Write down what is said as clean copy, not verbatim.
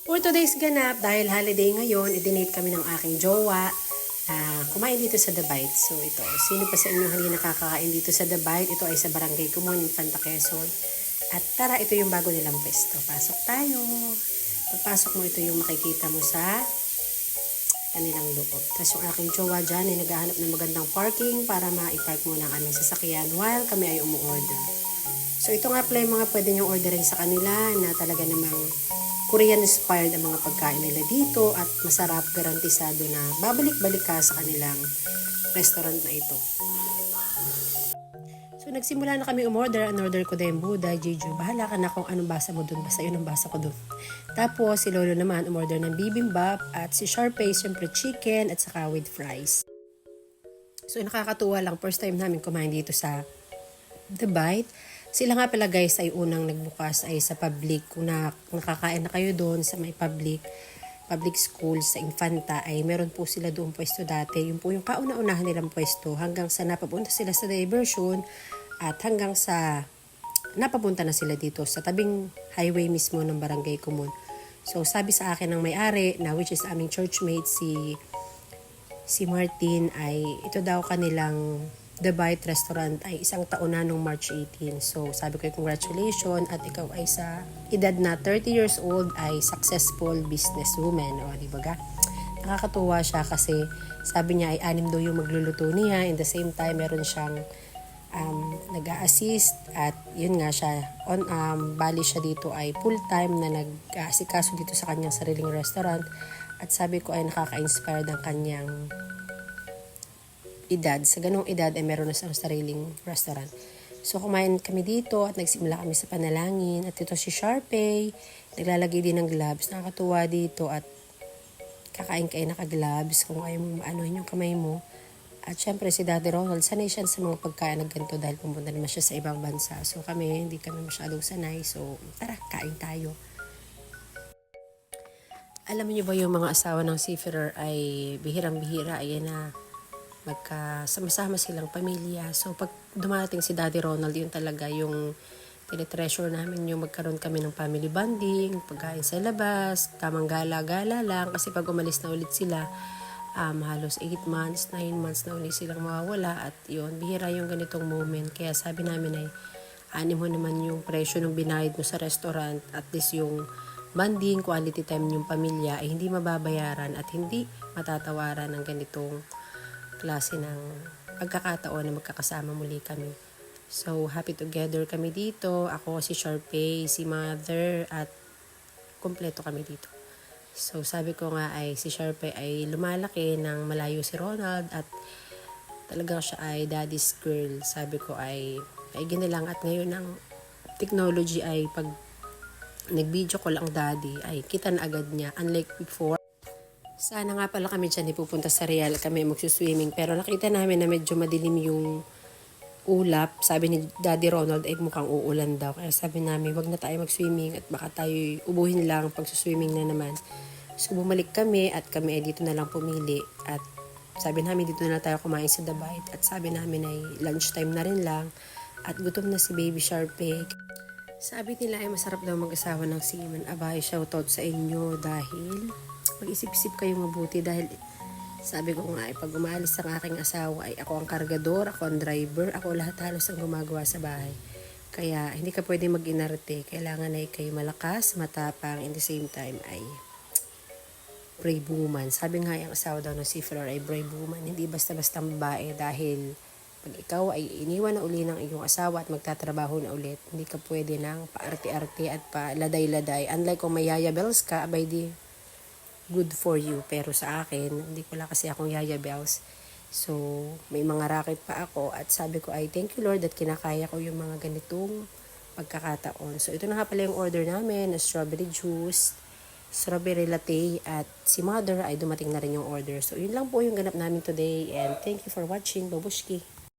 For today's ganap, dahil holiday ngayon, i-donate kami ng aking jowa na kumain dito sa The Bite. So ito, sino pa sa inyo hindi nakakakain dito sa The Bite? Ito ay sa Barangay Kumon, Infanta Quezon. At tara, ito yung bago nilang pesto. Pasok tayo. Pagpasok mo, ito yung makikita mo sa kanilang loob. Tapos yung aking jowa dyan ay naghahanap ng magandang parking para ma-park muna ang aming sasakyan while kami ay umu-order. So ito nga pala yung mga pwede niyong orderin sa kanila na talaga namang Korean-inspired ang mga pagkain nila dito at masarap, garantisado na babalik-balik ka sa kanilang restaurant na ito. So nagsimula na kami umorder. Ang order ko din Buddha, Jeju. Bahala ka na kung anong basa mo dun. Basta yun ang basa ko dun. Tapos si Lolo naman umorder ng bibimbap at si Sharpay, syempre chicken at saka with fries. So nakakatuwa lang. First time namin kumain dito sa The Bite. Sila nga pala guys ay unang nagbukas ay sa public. Kung nakakain na kayo doon sa may public school sa Infanta ay meron po sila doon pwesto dati. Yung po yung kauna-unahan nilang pwesto hanggang sa napapunta sila sa diversion at hanggang sa napapunta na sila dito sa tabing highway mismo ng Barangay Kumon. So sabi sa akin ng may-ari na which is aming churchmate si Martin ay ito daw kanilang The Bite Restaurant ay 1 taon na nung March 18. So, sabi ko, congratulations at ikaw ay sa edad na 30 years old ay successful businesswoman. O, di ba ga? Nakakatuwa siya kasi sabi niya ay 6 daw yung magluluto niya. In the same time, meron siyang nag-a-assist at yun nga siya. Bali siya dito ay full-time na nag-aasikaso dito sa kanyang sariling restaurant. At sabi ko ay nakaka-inspired ang kanyang edad. Sa ganong edad ay meron na siyang sariling restaurant. So kumain kami dito at nagsimula kami sa panalangin. At ito si Sharpay, naglalagay din ng gloves. Nakakatuwa dito at kakain kayo naka-gloves kung ayaw mo maanuhin yung kamay mo. At syempre si Daddy Ronald, sanay siya sa mga pagkain ng ganito dahil pumunta naman siya sa ibang bansa. So kami, hindi kami masyadong sanay. So tara, kain tayo. Alam niyo ba yung mga asawa ng seafarer ay bihirang-bihira, ayan na magkasama-sama silang pamilya. So, pag dumating si Daddy Ronald, yun talaga yung tinitreasure namin yung magkaroon kami ng family bonding, pagkain sa labas, tamang gala-gala lang. Kasi pag umalis na ulit sila, halos 8 months, 9 months na ulit silang mawawala. At yun, bihira yung ganitong moment. Kaya sabi namin ay, mo naman yung presyo ng binayad mo sa restaurant. At least yung bonding, quality time yung pamilya ay hindi mababayaran at hindi matatawaran ng ganitong klase ng pagkakataon na magkakasama muli kami. So, happy together kami dito. Ako, si Sharpay, si Mother, at kompleto kami dito. So, sabi ko nga ay si Sharpay ay lumalaki ng malayo si Ronald at talagang siya ay daddy's girl. Sabi ko ay ginilang at ngayon ang technology ay pag nag-video call ang daddy ay kita na agad niya. Unlike before, sana nga pala kami dyan ipupunta sa Real kami magsuswimming. Pero nakita namin na medyo madilim yung ulap. Sabi ni Daddy Ronald ay mukhang uulan daw. Kaya sabi namin wag na tayo mag-swimming at baka tayo ubuhin lang pag suswimming na naman. So bumalik kami at kami ay dito na lang pumili. At sabi namin dito na lang tayo kumain sa The Bite. At sabi namin ay lunchtime na rin lang. At gutom na si Baby Sharpay. Sabi nila ay masarap daw mag-asawa ng seaman. Abay, shoutout sa inyo dahil mag-isip-isip kayo mabuti dahil sabi ko nga ay pag umalis ang aking asawa ay ako ang kargador, ako ang driver, ako lahat halos ang gumagawa sa bahay. Kaya hindi ka pwede mag-inarte. Kailangan ay kayo malakas, matapang, in the same time ay brave woman. Sabi nga yung asawa daw ng seafarer ay brave woman. Hindi basta-basta babae dahil pag ikaw ay iniwan na uli ng iyong asawa at magtatrabaho na ulit, hindi ka pwede nang paarte-arte at paladay-laday. Unlike kung may yaya bells ka, abay di good for you. Pero sa akin, hindi ko lang kasi akong yaya bells. So, may mga racket pa ako at sabi ko ay thank you Lord at kinakaya ko yung mga ganitong pagkakataon. So, ito na nga pala yung order namin na strawberry juice, strawberry latte at si Mother ay dumating na rin yung order. So, yun lang po yung ganap namin today and thank you for watching. Babushki!